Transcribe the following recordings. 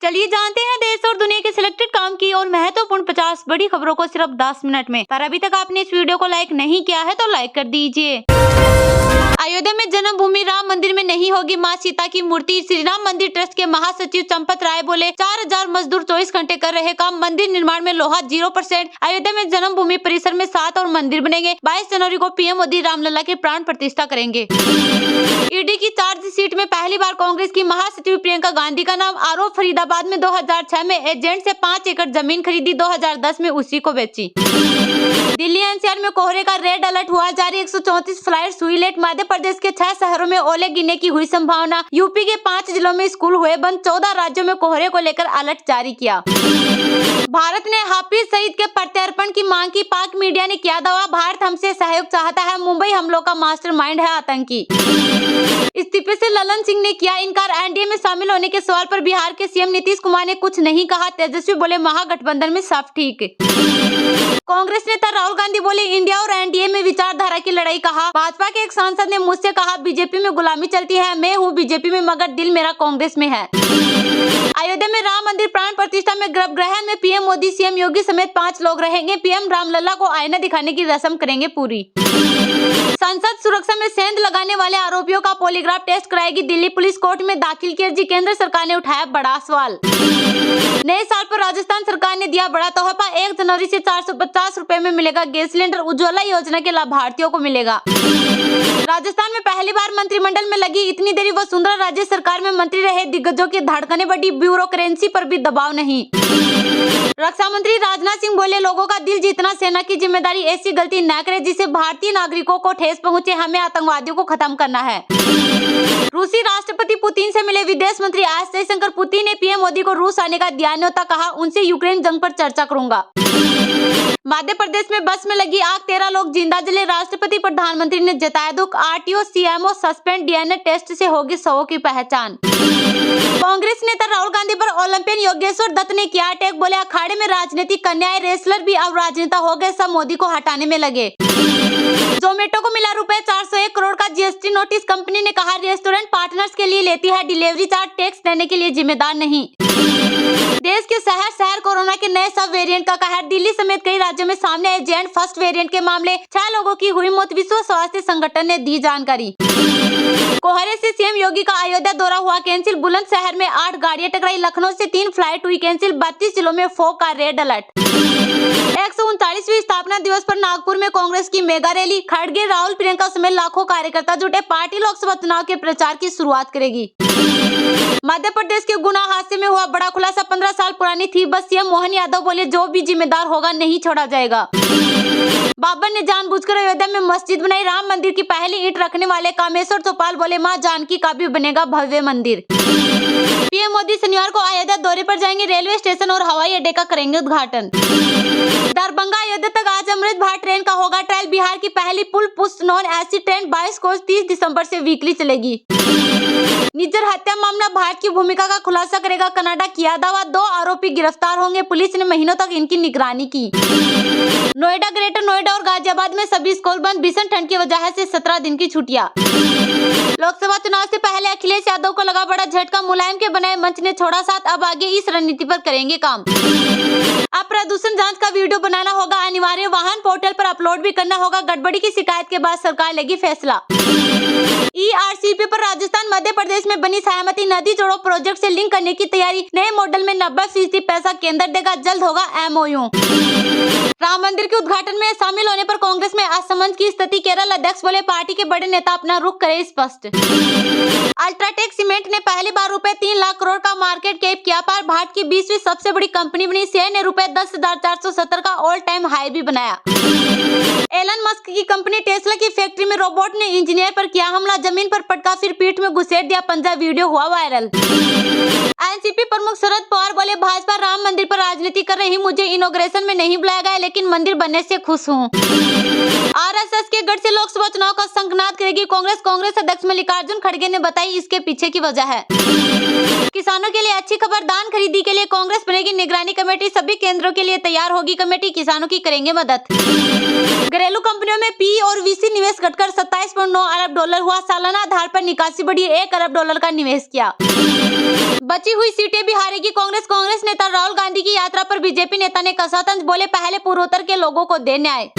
चलिए जानते हैं देश और दुनिया के सिलेक्टेड काम की और महत्वपूर्ण 50 बड़ी खबरों को सिर्फ 10 मिनट में। पर अभी तक आपने इस वीडियो को लाइक नहीं किया है तो लाइक कर दीजिए। अयोध्या में जन्मभूमि राम मंदिर में नहीं होगी मां सीता की मूर्ति। श्री राम मंदिर ट्रस्ट के महासचिव चंपत राय बोले, 4000 मजदूर 24 घंटे कर रहे काम। मंदिर निर्माण में लोहा 0%। अयोध्या में जन्मभूमि परिसर में 7 और मंदिर बनेंगे। 22 जनवरी को पीएम मोदी रामलला की प्राण प्रतिष्ठा करेंगे। ईडी की चार्जशीट में पहली बार कांग्रेस की महासचिव प्रियंका गांधी का नाम। आरोप, फरीदाबाद में 2006 में एजेंट से 5 एकड़ जमीन खरीदी, 2010 में उसी को बेची। दिल्ली एनसीआर में कोहरे का रेड अलर्ट हुआ जारी। 134 फ्लाइट्स हुई लेट। मध्य प्रदेश के 6 शहरों में ओले गिरने की हुई संभावना। यूपी के 5 जिलों में स्कूल हुए बंद। 14 राज्यों में कोहरे को लेकर अलर्ट जारी किया। भारत ने हाफिज सईद के प्रत्यर्पण की मांग की। पाक मीडिया ने किया दावा, भारत हमसे सहयोग चाहता है। मुंबई हमलों का मास्टरमाइंड है आतंकी। इस्तीफे से ललन सिंह ने किया इनकार। एनडीए में शामिल होने के सवाल पर बिहार के सीएम नीतीश कुमार ने कुछ नहीं कहा। तेजस्वी बोले, महागठबंधन में सब ठीक। कांग्रेस नेता राहुल गांधी बोले, इंडिया और एनडीए में विचारधारा की लड़ाई। कहा, भाजपा के एक सांसद ने मुझसे कहा, बीजेपी में गुलामी चलती है। मैं हूँ बीजेपी में मगर दिल मेरा कांग्रेस में है। अयोध्या में राम मंदिर प्राण प्रतिष्ठा में गर्भगृह में पीएम मोदी, सीएम योगी समेत 5 लोग रहेंगे। पीएम रामलला को आईना दिखाने की रस्म करेंगे पूरी। संसद सुरक्षा में सेंध लगाने वाले आरोपियों का पॉलीग्राफ टेस्ट कराएगी दिल्ली पुलिस। कोर्ट में दाखिल की अर्जी। केंद्र सरकार ने उठाया बड़ा सवाल। नए साल पर राजस्थान सरकार ने दिया बड़ा तोहफा। 1 जनवरी से 450 रुपए में मिलेगा गैस सिलेंडर। उज्ज्वला योजना के लाभार्थियों को मिलेगा। राजस्थान में पहली बार मंत्रिमंडल में लगी इतनी देरी। वसुंधरा राज्य सरकार में मंत्री रहे दिग्गजों की धड़कनें बढ़ी। ब्यूरोक्रेसी पर भी दबाव नहीं। रक्षा मंत्री राजनाथ सिंह बोले, लोगों का दिल जीतना सेना की जिम्मेदारी। ऐसी गलती न करे जिससे भारतीय नागरिकों को ठेस पहुंचे। हमें आतंकवादियों को खत्म करना है। रूसी राष्ट्रपति पुतिन से मिले विदेश मंत्री एस जयशंकर। पुतिन ने पीएम मोदी को रूस आने का दिया न्योता। कहा, उनसे यूक्रेन जंग पर चर्चा करूंगा। मध्य प्रदेश में बस में लगी आग, 13 लोग जिंदा जले। राष्ट्रपति प्रधानमंत्री ने जताया दुख। RTO CMO suspend, DNA test से होगी शवों की पहचान। कांग्रेस नेता राहुल गांधी पर ओलंपियन योगेश्वर दत्त ने किया अटैक। बोले, अखाड़े में राजनीतिक कन्याएं, रेसलर भी अब राजनेता हो गए। सब मोदी को हटाने में लगे। जोमेटो को मिला रुपए 401 करोड़ का जीएसटी नोटिस। कंपनी ने कहा, रेस्टोरेंट पार्टनर्स के लिए लेती है डिलीवरी चार्ज, टैक्स देने के लिए जिम्मेदार नहीं। देश के शहर शहर कोरोना के नए सब वेरिएंट का कहर। दिल्ली समेत कई राज्यों में सामने आए जेंट फर्स्ट वेरिएंट के मामले। 6 लोगों की हुई मौत। विश्व स्वास्थ्य संगठन ने दी जानकारी। कोहरे से सीएम योगी का अयोध्या दौरा हुआ कैंसिल। बुलंदशहर में 8 गाड़ियां टकराई। लखनऊ से 3 फ्लाइट हुई कैंसिल। 32 जिलों में फॉग का रेड अलर्ट। 139वीं स्थापना दिवस पर नागपुर में कांग्रेस की मेगा रैली। खड़गे, राहुल, प्रियंका समेत लाखों कार्यकर्ता जुटे। पार्टी लोकसभा चुनाव के प्रचार की शुरुआत करेगी। मध्य प्रदेश के गुना हादसे में हुआ बड़ा खुलासा। 15 साल पुरानी थी बस। सीएम मोहन यादव बोले, जो भी जिम्मेदार होगा नहीं छोड़ा जाएगा। बाबर ने जानबूझकर अयोध्या में मस्जिद बनाई। राम मंदिर की पहली ईंट रखने वाले कामेश्वर चौपाल बोले, मां जानकी का भी बनेगा भव्य मंदिर। पीएम मोदी शनिवार को अयोध्या दौरे पर जाएंगे। रेलवे स्टेशन और हवाई अड्डे का करेंगे उद्घाटन। दरभंगा अयोध्या तक आज अमृत भारत ट्रेन का होगा ट्रायल। बिहार की पहली pull push non AC train 22 coach 30 दिसंबर से वीकली चलेगी। निज्जर हत्या मामला, भारत की भूमिका का खुलासा करेगा कनाडा। किया दावा, 2 आरोपी गिरफ्तार होंगे। पुलिस ने महीनों तक इनकी निगरानी की। नोएडा, ग्रेटर नोएडा और गाजियाबाद में सभी स्कूल बंद। भीषण ठंड की वजह से 17 दिन की छुट्टियां। लोकसभा चुनाव से पहले अखिलेश यादव को लगा बड़ा झटका। मुलायम के बनाए मंच ने छोड़ा साथ। अब आगे इस रणनीति पर करेंगे काम। अब प्रदूषण जांच का वीडियो बनाना होगा अनिवार्य। वाहन पोर्टल पर अपलोड भी करना होगा। गड़बड़ी की शिकायत के बाद सरकार लेगी फैसला। ईआरसीपी पर राजस्थान मध्य प्रदेश में बनी सहमति। नदी जोड़ो प्रोजेक्ट से लिंक करने की तैयारी। नए मॉडल में 90% पैसा केंद्र देगा। जल्द होगा एमओयू। राम मंदिर के उद्घाटन में शामिल होने पर कांग्रेस में असमंजस की स्थिति। केरल अध्यक्ष बोले, पार्टी के बड़े नेता अपना रुख करे स्पष्ट। अल्ट्राटेक सीमेंट ने पहली बार रुपए 3 लाख करोड़ का मार्केट कैप किया पार। भारत की 20वीं सबसे बड़ी कंपनी बनी। शेयर ने रुपए 10,470 का ऑल टाइम हाई भी बनाया। एलन मस्क की कंपनी टेस्ला की फैक्ट्री में रोबोट ने इंजीनियर पर किया हमला। जमीन पर पटका, फिर पीठ में घुसेड़ दिया पंजा। वीडियो हुआ वायरल। एनसीपी प्रमुख शरद पवार बोले, भाजपा राम मंदिर पर राजनीति कर रही, मुझे इनॉग्रेशन में नहीं बुलाया गया, लेकिन मंदिर बनने से खुश हूँ। आरएसएस के गढ़ से लोकसभा चुनाव का शंखनाद करेगी कांग्रेस। कांग्रेस अध्यक्ष मल्लिकार्जुन खड़गे ने बताई इसके पीछे की वजह है। किसानों के लिए अच्छी खबर, धान खरीदी के लिए कांग्रेस बनेगी निगरानी कमेटी, सभी केंद्रों के लिए तैयार होगी कमेटी, किसानों की करेंगे मदद। घरेलू कंपनियों में पी और वीसी निवेश घटकर 27.9 अरब डॉलर हुआ, सालाना आधार पर निकासी बढ़ी, 1 अरब डॉलर का निवेश किया। बची हुई सीटें भी हारेगी कांग्रेस। कांग्रेस नेता राहुल गांधी की यात्रा पर बीजेपी नेता ने कसा तंज, बोले पहले पूर्वोत्तर के लोगों को दे न्याय।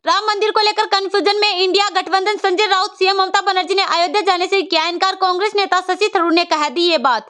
राम मंदिर को लेकर कंफ्यूजन में इंडिया गठबंधन, संजय राउत, सीएम ममता बनर्जी ने अयोध्या जाने से किया इनकार, कांग्रेस नेता शशि थरूर ने कह दी ये बात।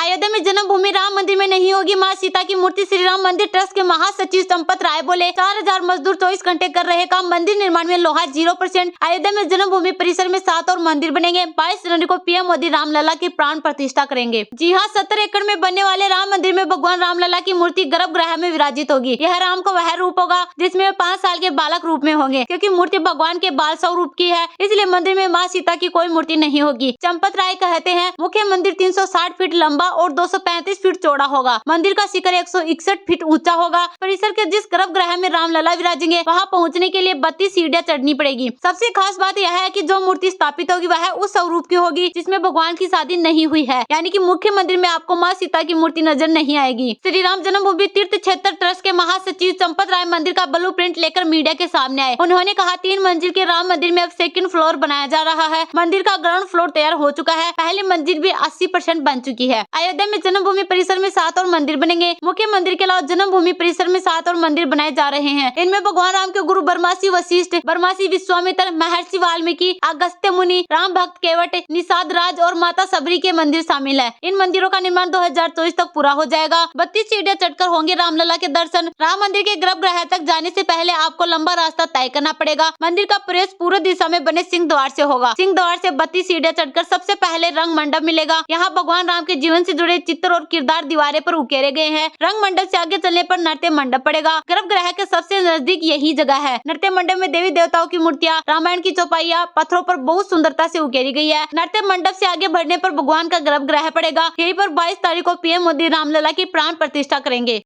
अयोध्या में जन्मभूमि राम मंदिर में नहीं होगी मां सीता की मूर्ति। श्री राम मंदिर ट्रस्ट के महासचिव संपत राय बोले, 4000 मजदूर 24 घंटे कर रहे काम, मंदिर निर्माण में लोहा 0%। अयोध्या में जन्मभूमि परिसर में 7 और मंदिर बनेंगे। 22 जनवरी को पीएम मोदी रामलला की प्राण प्रतिष्ठा करेंगे। जी हां, 70 एकड़ में बनने वाले राम मंदिर में भगवान रामलला की मूर्ति गर्भगृह में विराजित होगी। यह राम का वह रूप होगा जिसमें 5 साल के बालक रूप में होंगे, क्योंकि मूर्ति भगवान के बाल स्वरूप की है, इसलिए मंदिर में माँ सीता की कोई मूर्ति नहीं होगी। चंपत राय कहते हैं, मुख्य मंदिर 360 फीट लंबा और 235 फीट चौड़ा होगा। मंदिर का शिखर 161 फीट ऊंचा होगा। परिसर के जिस गर्भगृह में रामलला विराजेंगे वहां पहुंचने के लिए 32 सीढ़ियां चढ़नी पड़ेगी। सबसे खास बात यह है कि जो मूर्ति स्थापित होगी वह उस स्वरूप की होगी जिसमें भगवान की शादी नहीं हुई है, यानी कि मुख्य मंदिर में आपको माँ सीता की मूर्ति नजर नहीं आएगी। श्री राम जन्मभूमि तीर्थ क्षेत्र ट्रस्ट के महासचिव चंपत राय मंदिर का ब्लूप्रिंट लेकर मीडिया के सामने आए। उन्होंने कहा, 3 मंजिल के राम मंदिर में अब 2nd फ्लोर बनाया जा रहा है। मंदिर का ग्राउंड फ्लोर तैयार हो चुका है, पहली मंजिल भी 80% बन चुकी है। अयोध्या में जन्मभूमि परिसर में 7 और मंदिर बनेंगे। मुख्य मंदिर के अलावा जन्मभूमि परिसर में 7 और मंदिर बनाए जा रहे हैं। इनमें भगवान राम के गुरु ब्रह्मर्षि वशिष्ठ, ब्रह्मर्षि विश्वामित्र, महर्षि वाल्मीकि, अगस्त्य मुनि, राम भक्त केवट, निषाद राज और माता सबरी के मंदिर शामिल है। इन मंदिरों का निर्माण 2024 तक पूरा हो जाएगा। 32 सीढ़ियां चढ़कर होंगे रामलला के दर्शन। राम मंदिर के गर्भगृह तक जाने से पहले आपको लंबा रास्ता तय करना पड़ेगा। मंदिर का प्रवेश पूर्व दिशा में बने सिंह द्वार से होगा। सिंह द्वार से 32 सीढ़ियां चढ़कर सबसे पहले रंग मंडप मिलेगा। यहाँ भगवान राम के जीवन से जुड़े चित्र और किरदार दीवारें पर उकेरे गए हैं। रंग मंडप से आगे चलने पर नृत्य मंडप पड़ेगा। गर्भगृह के सबसे नजदीक यही जगह है। नृत्य मंडप में देवी देवताओं की मूर्तियां, रामायण की चौपाइयां पत्थरों पर बहुत सुंदरता से उकेरी गई है। नृत्य मंडप से आगे बढ़ने पर भगवान का गर्भगृह पड़ेगा। यहीं पर 22 तारीख को पीएम मोदी रामलला की प्राण प्रतिष्ठा करेंगे।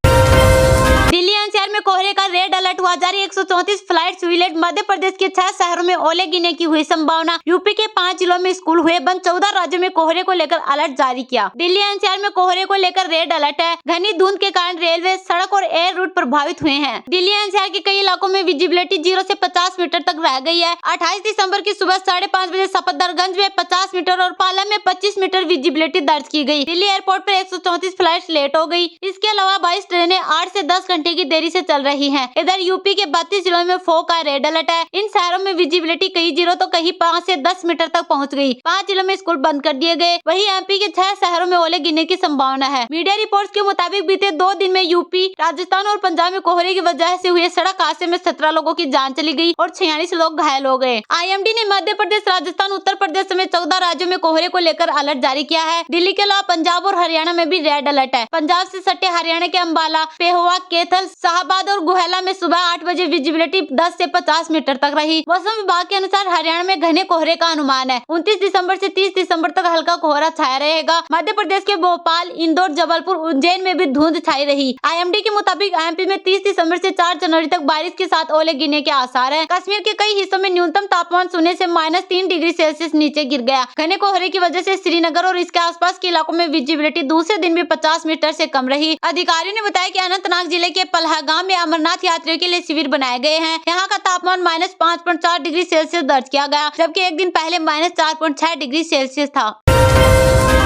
दिल्ली एनसीआर में कोहरे का रेड अलर्ट हुआ जारी, 134 फ्लाइट विलेट। मध्य प्रदेश के 6 शहरों में ओले गिरने की हुई संभावना। यूपी के 5 जिलों में स्कूल हुए बंद। 14 राज्यों में कोहरे को लेकर अलर्ट जारी किया। दिल्ली एनसीआर में कोहरे को लेकर रेड अलर्ट है। घनी धुंध के कारण रेलवे, सड़क और एयर रूट प्रभावित हुए हैं। दिल्ली एनसीआर के कई इलाकों में विजिबिलिटी 0 से 50 मीटर तक रह गई है। 28 दिसंबर की सुबह 5:30 बजे सफदरगंज में 50 मीटर और पाला में 25 मीटर विजिबिलिटी दर्ज की गई। दिल्ली एयरपोर्ट पर 134 फ्लाइट लेट हो गई। इसके अलावा 22 ट्रेनें 8 से 10 घंटे की देरी से चल रही हैं। इधर यूपी के 32 जिलों में फॉग का रेड अलर्ट है। इन शहरों में विजिबिलिटी कहीं 0 तो कहीं 5 से 10 मीटर तक पहुंच गई। 5 जिलों में स्कूल बंद कर दिए गए। वहीं एमपी के 6 शहरों में ओले गिरने की संभावना है। मीडिया रिपोर्ट्स के मुताबिक बीते 2 दिन में यूपी, राजस्थान और पंजाब में कोहरे की वजह से हुए सड़क हादसे में 17 लोगों की जान चली गई और 46 लोग घायल हो गए। आईएमडी ने मध्य प्रदेश, राजस्थान, उत्तर प्रदेश समेत 14 राज्यों में कोहरे को लेकर अलर्ट जारी किया है। दिल्ली के अलावा पंजाब और हरियाणा में भी रेड अलर्ट है। पंजाब से सटे हरियाणा के अंबाला, पेहोवा, कैथल, शाहबाद और गुहेला में सुबह 8 बजे विजिबिलिटी 10 से 50 मीटर तक रही। मौसम विभाग के अनुसार हरियाणा में घने कोहरे का अनुमान है। 29 दिसंबर से 30 दिसंबर तक हल्का कोहरा छाया रहेगा। मध्य प्रदेश के भोपाल, इंदौर, जबलपुर, उज्जैन में भी धुंध छाई रही। आईएमडी के मुताबिक एमपी में 30 दिसंबर से 4 जनवरी तक बारिश के साथ ओले गिरने के आसार हैं। कश्मीर के कई हिस्सों में न्यूनतम तापमान 0 से -3 डिग्री सेल्सियस नीचे गिर गया। घने कोहरे की वजह से श्रीनगर और इसके आसपास के इलाकों में विजिबिलिटी दूसरे दिन भी 50 मीटर से कम रही। अधिकारियों ने बताया कि अनंतनाग जिले के पहलगाम में अमरनाथ यात्रियों के लिए शिविर बनाए गए हैं। यहाँ का तापमान -5.4 डिग्री सेल्सियस दर्ज किया गया, जबकि एक दिन पहले -4.6 डिग्री सेल्सियस था।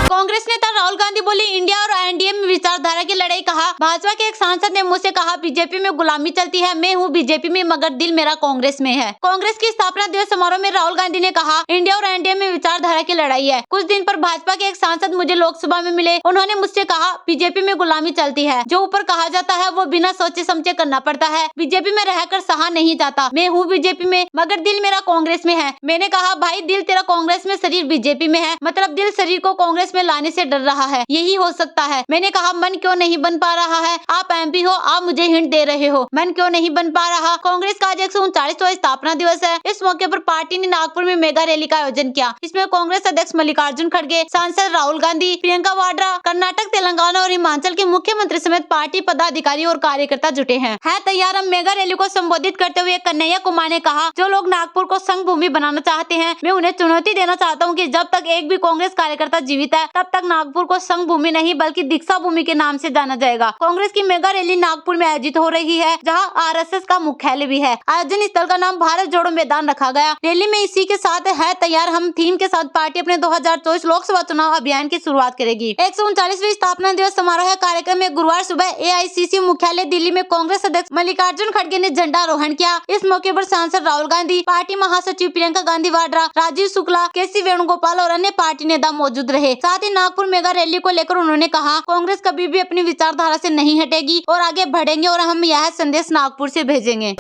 कांग्रेस नेता राहुल गांधी बोले, इंडिया और एनडीए में विचारधारा की लड़ाई। कहा, भाजपा के एक सांसद ने मुझसे कहा, बीजेपी में गुलामी चलती है, मैं हूँ बीजेपी में मगर दिल मेरा कांग्रेस में है। कांग्रेस की स्थापना दिवस समारोह में राहुल गांधी ने कहा, इंडिया और एनडीए में विचारधारा की लड़ाई है। कुछ दिन पर भाजपा के एक सांसद मुझे लोकसभा में मिले। उन्होंने मुझसे कहा, बीजेपी में गुलामी चलती है, जो ऊपर कहा जाता है वो बिना सोचे समझे करना पड़ता है। बीजेपी में रहकर सहा नहीं जाता। मैं हूँ बीजेपी में मगर दिल मेरा कांग्रेस में है। मैंने कहा, भाई दिल तेरा कांग्रेस में, शरीर बीजेपी में है, मतलब दिल शरीर को कांग्रेस में लाने से डर रहा है, यही हो सकता है। मैंने कहा मन क्यों नहीं बन पा रहा है? आप एमपी हो, आप मुझे हिंट दे रहे हो, मन क्यों नहीं बन पा रहा? कांग्रेस का आज 139वां स्थापना दिवस है। इस मौके पर पार्टी ने नागपुर में मेगा रैली का आयोजन किया। इसमें कांग्रेस अध्यक्ष मल्लिकार्जुन खड़गे, सांसद राहुल गांधी, प्रियंका वाड्रा, कर्नाटक, तेलंगाना और हिमाचल के मुख्यमंत्री समेत पार्टी पदाधिकारी और कार्यकर्ता जुटे हैं। है तैयार हम मेगा रैली को संबोधित करते हुए कन्हैया कुमार ने कहा, जो लोग नागपुर को संघ भूमि बनाना चाहते हैं, मैं उन्हें चुनौती देना चाहता हूं कि जब तक एक भी कांग्रेस कार्यकर्ता जीवित है, तब तक नागपुर को संघ भूमि नहीं बल्कि दीक्षा भूमि के नाम से जाना जाएगा। कांग्रेस की मेगा रैली नागपुर में आयोजित हो रही है, जहां आरएसएस का मुख्यालय भी है। आयोजन स्थल का नाम भारत जोड़ो मैदान रखा गया। रैली में इसी के साथ है तैयार हम थीम के साथ पार्टी अपने 2024 लोकसभा चुनाव अभियान की शुरुआत करेगी। 139वीं स्थापना दिवस समारोह कार्यक्रम में गुरुवार सुबह एआईसीसी मुख्यालय दिल्ली में कांग्रेस अध्यक्ष मल्लिकार्जुन खड़गे ने झंडारोहण किया। इस मौके पर सांसद राहुल गांधी, पार्टी महासचिव प्रियंका गांधी वाड्रा, राजीव शुक्ला, केसी वेणुगोपाल और अन्य पार्टी नेता मौजूद रहे। साथ ही नागपुर मेगा रैली को लेकर उन्होंने कहा, कांग्रेस कभी भी अपनी विचारधारा से नहीं हटेगी और आगे बढ़ेंगे और हम यह संदेश नागपुर से भेजेंगे।